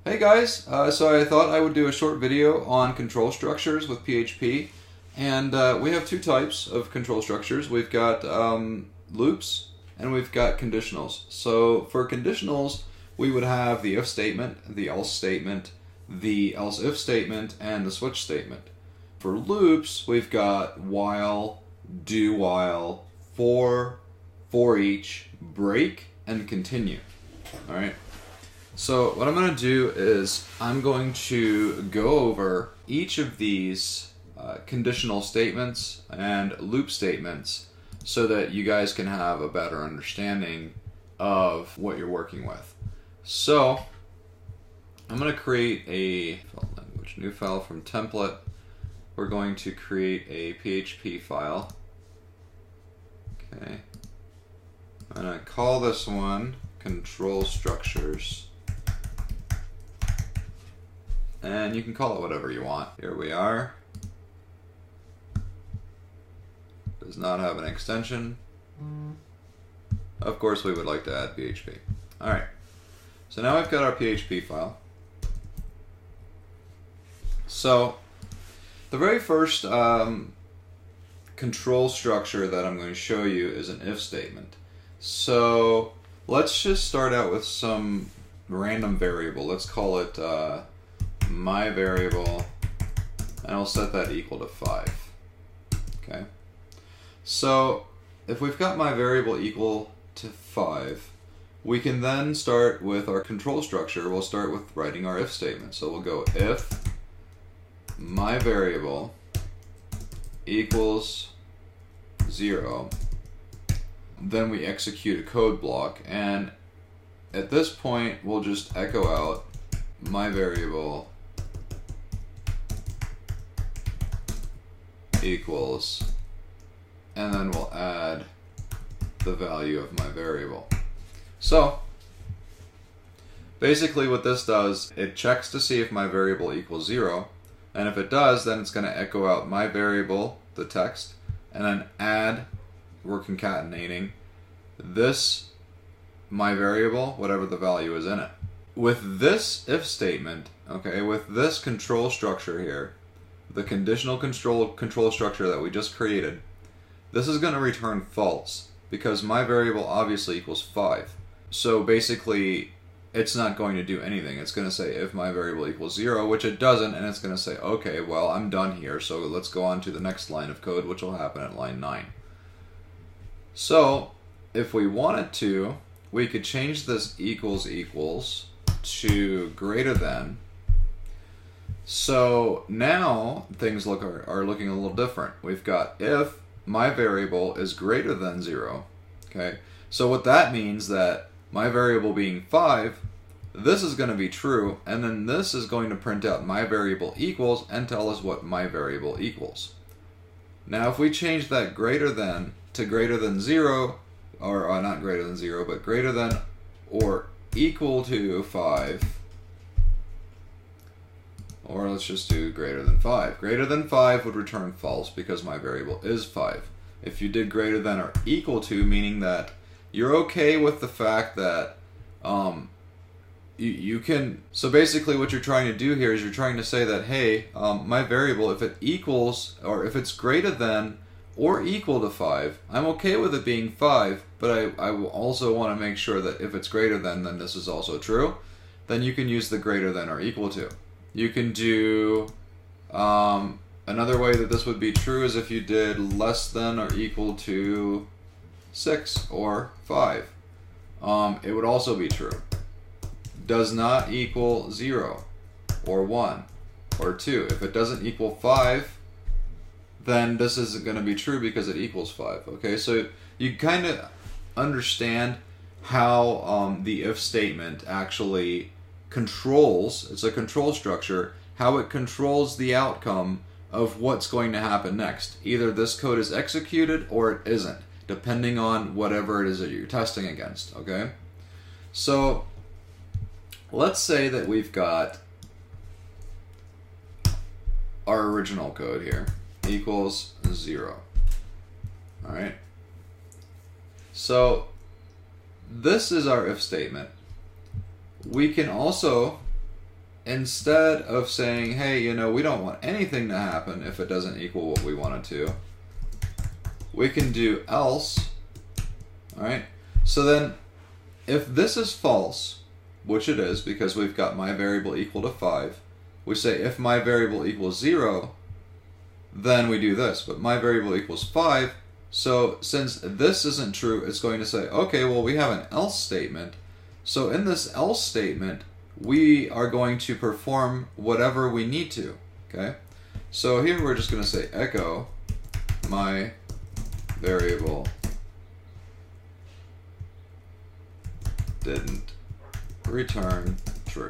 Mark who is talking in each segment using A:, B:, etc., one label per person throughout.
A: Hey guys, so I thought I would do a short video on control structures with PHP, and we have two types of control structures. We've got loops and we've got conditionals. So for conditionals, we would have the if statement, the else statement, the else if statement, and the switch statement. For loops, we've got while, do while, for each, break, and continue. All right. So what I'm going to do is I'm going to go over each of these conditional statements and loop statements so that you guys can have a better understanding of what you're working with. So I'm going to create a file language, new file from template. We're going to create a PHP file. Okay. I'm going to call this one control structures. And you can call it whatever you want. Here we are. Does not have an extension. Of course, we would like to add PHP. Alright. So now we've got our PHP file. So the very first control structure that I'm going to show you is an if statement. So let's just start out with some random variable. Let's call it my variable, and I'll set that equal to 5. Okay. So if we've got my variable equal to 5, we can then start with our control structure. We'll start with writing our if statement. So we'll go if my variable equals 0, then we execute a code block, and at this point we'll just echo out my variable equals, and then we'll add the value of my variable. So basically what this does, it checks to see if my variable equals 0, and if it does, then it's going to echo out my variable, the text, and then add, we're concatenating this my variable, whatever the value is in it. With this if statement, okay, with this control structure here, the conditional control structure that we just created, this is going to return false because my variable obviously equals 5. So basically it's not going to do anything. It's going to say if my variable equals 0, which it doesn't, and it's going to say, okay, well, I'm done here, so let's go on to the next line of code, which will happen at line 9. So if we wanted to, we could change this equals to greater than. So now things are looking a little different. We've got if my variable is greater than 0. Okay, so what that means that my variable being 5, this is going to be true, and then this is going to print out my variable equals and tell us what my variable equals. Now if we change that greater than to greater than 0, or not greater than 0, but greater than or equal to 5, or let's just do greater than 5. Greater than 5 would return false because my variable is 5. If you did greater than or equal to, meaning that you're okay with the fact that you can, so basically what you're trying to do here is you're trying to say that, hey, my variable, if it equals, or if it's greater than or equal to 5, I'm okay with it being 5, but I will also want to make sure that if it's greater than, then this is also true. Then you can use the greater than or equal to. You can do, another way that this would be true is if you did less than or equal to 6 or 5. It would also be true. Does not equal 0 or 1 or 2. If it doesn't equal 5, then this isn't going to be true because it equals 5. Okay, so you kind of understand how the if statement actually controls, it's a control structure, how it controls the outcome of what's going to happen next. Either this code is executed or it isn't, depending on whatever it is that you're testing against, okay? So let's say that we've got our original code here equals 0. All right. So this is our if statement. We can also instead of saying, hey, you know, we don't want anything to happen if it doesn't equal what we want it to, we can do else. All right. So then if this is false, which it is because we've got my variable equal to 5, we say if my variable equals 0, then we do this. But my variable equals 5, so since this isn't true, it's going to say, okay, well, we have an else statement. So in this else statement, we are going to perform whatever we need to, okay? So here we're just going to say echo my variable didn't return true,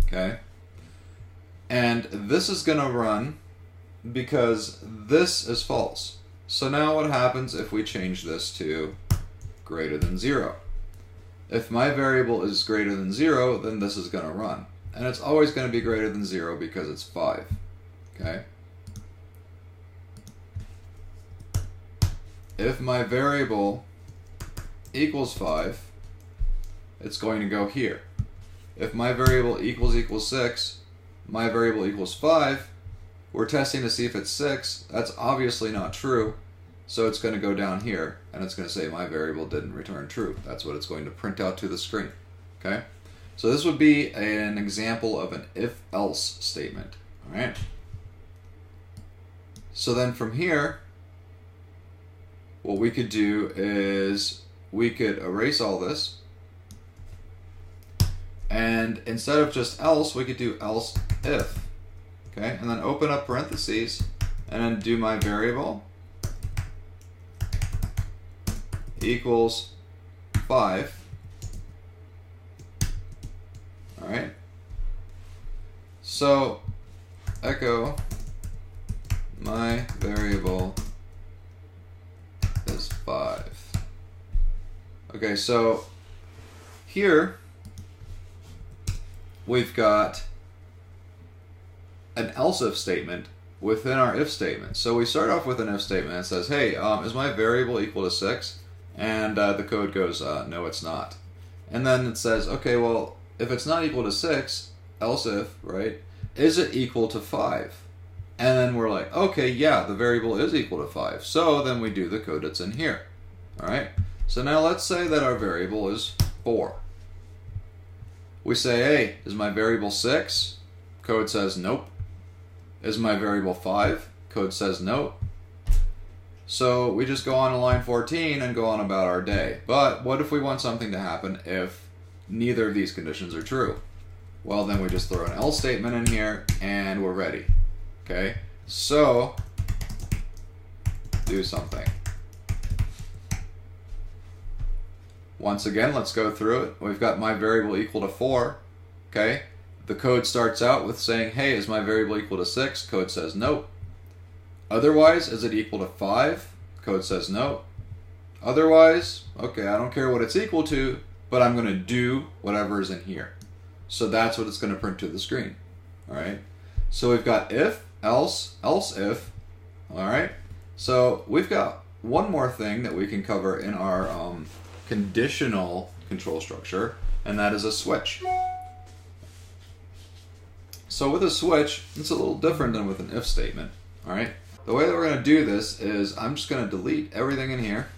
A: okay? And this is going to run because this is false. So now what happens if we change this to greater than 0? If my variable is greater than 0, then this is going to run. And it's always going to be greater than 0 because it's 5. Okay? If my variable equals 5, it's going to go here. If my variable equals 6, my variable equals 5, we're testing to see if it's 6. That's obviously not true. So it's going to go down here, and it's going to say my variable didn't return true. That's what it's going to print out to the screen. Okay? So this would be an example of an if-else statement. All right? So then from here, what we could do is we could erase all this. And instead of just else, we could do else if. Okay? And then open up parentheses, and then do my variable equals 5. All right. So echo my variable is 5. Okay, so here we've got an else if statement within our if statement. So we start off with an if statement that says, hey, is my variable equal to 6? And the code goes, no, it's not. And then it says, okay, well, if it's not equal to 6, else if, right, is it equal to 5? And then we're like, okay, yeah, the variable is equal to 5. So then we do the code that's in here. All right? So now let's say that our variable is 4. We say, hey, is my variable 6? Code says nope. Is my variable 5? Code says nope. So we just go on to line 14 and go on about our day. But what if we want something to happen if neither of these conditions are true? Well, then we just throw an else statement in here and we're ready. Okay? So do something. Once again, let's go through it. We've got my variable equal to 4. Okay? The code starts out with saying, hey, is my variable equal to 6? Code says nope. Otherwise, is it equal to 5? Code says no. Otherwise, okay, I don't care what it's equal to, but I'm going to do whatever is in here. So that's what it's going to print to the screen. All right. So we've got if, else, else if. All right. So we've got one more thing that we can cover in our conditional control structure, and that is a switch. So with a switch, it's a little different than with an if statement. All right. The way that we're going to do this is I'm just going to delete everything in here.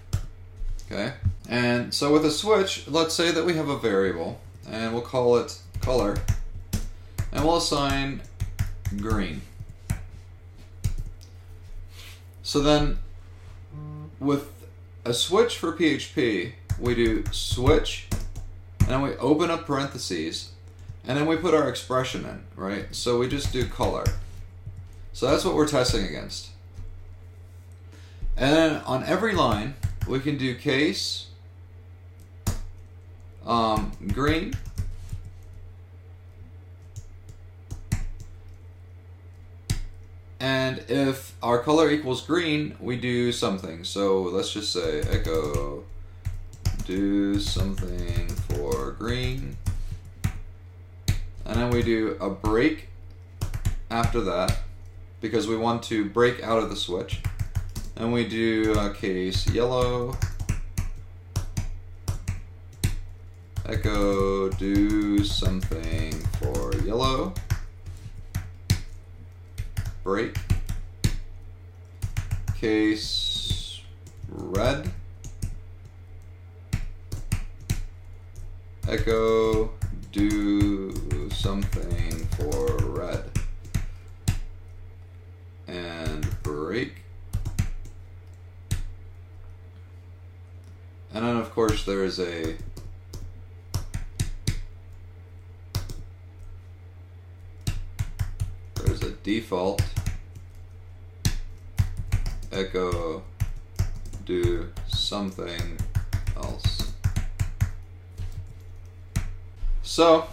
A: Okay. And so with a switch, let's say that we have a variable, and we'll call it color, and we'll assign green. So then with a switch for PHP, we do switch, and then we open up parentheses, and then we put our expression in, right? So we just do color. So that's what we're testing against. And then on every line, we can do case green, and if our color equals green, we do something. So let's just say echo do something for green, and then we do a break after that because we want to break out of the switch. And we do case yellow, echo do do something for yellow, break, case red, echo, do something for red, and break. And then of course there's a default echo, do something else. So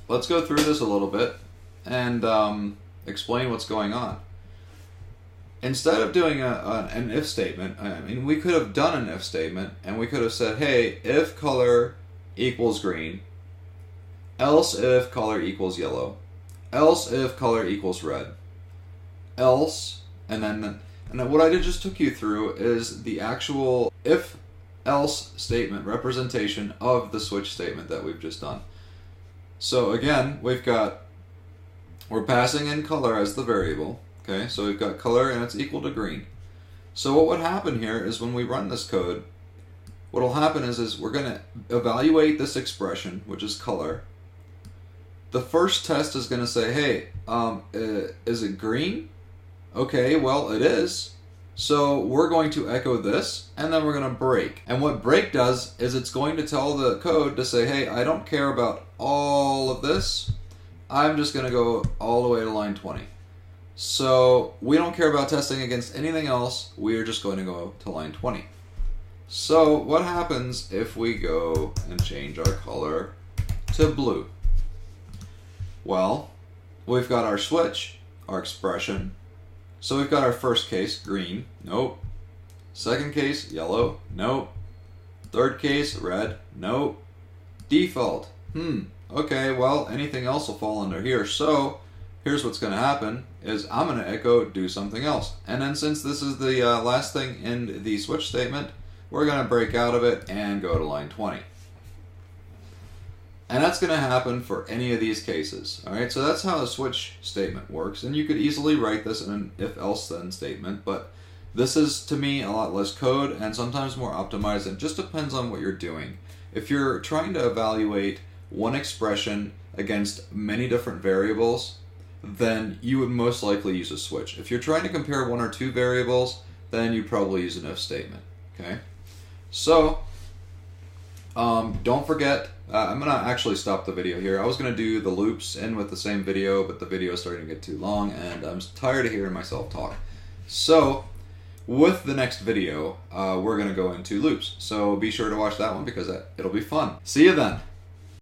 A: let's go through this a little bit and explain what's going on. Instead of doing an if statement, I mean, we could have done an if statement and we could have said, hey, if color equals green, else if color equals yellow, else if color equals red, else, and then what I just took you through is the actual if else statement representation of the switch statement that we've just done. So again, we're passing in color as the variable. Okay, so we've got color and it's equal to green. So what would happen here is when we run this code, what will happen is we're going to evaluate this expression, which is color. The first test is going to say, hey, is it green? Okay, well it is. So we're going to echo this, and then we're going to break. And what break does is it's going to tell the code to say, hey, I don't care about all of this. I'm just going to go all the way to line 20. So we don't care about testing against anything else. We are just going to go to line 20. So what happens if we go and change our color to blue? Well, we've got our switch, our expression. So we've got our first case, green, nope. Second case, yellow, nope. Third case, red, nope. Default, okay, well, anything else will fall under here. So here's what's going to happen is I'm going to echo do something else. And then since this is the last thing in the switch statement, we're going to break out of it and go to line 20. And that's going to happen for any of these cases. All right, so that's how a switch statement works. And you could easily write this in an if-else-then statement, but this is, to me, a lot less code and sometimes more optimized. It just depends on what you're doing. If you're trying to evaluate one expression against many different variables, then you would most likely use a switch. If you're trying to compare one or two variables, then you probably use an if statement. Okay, so don't forget, I'm going to actually stop the video here. I was going to do the loops in with the same video, but the video is starting to get too long and I'm tired of hearing myself talk. So with the next video, we're going to go into loops. So be sure to watch that one because it'll be fun. See you then.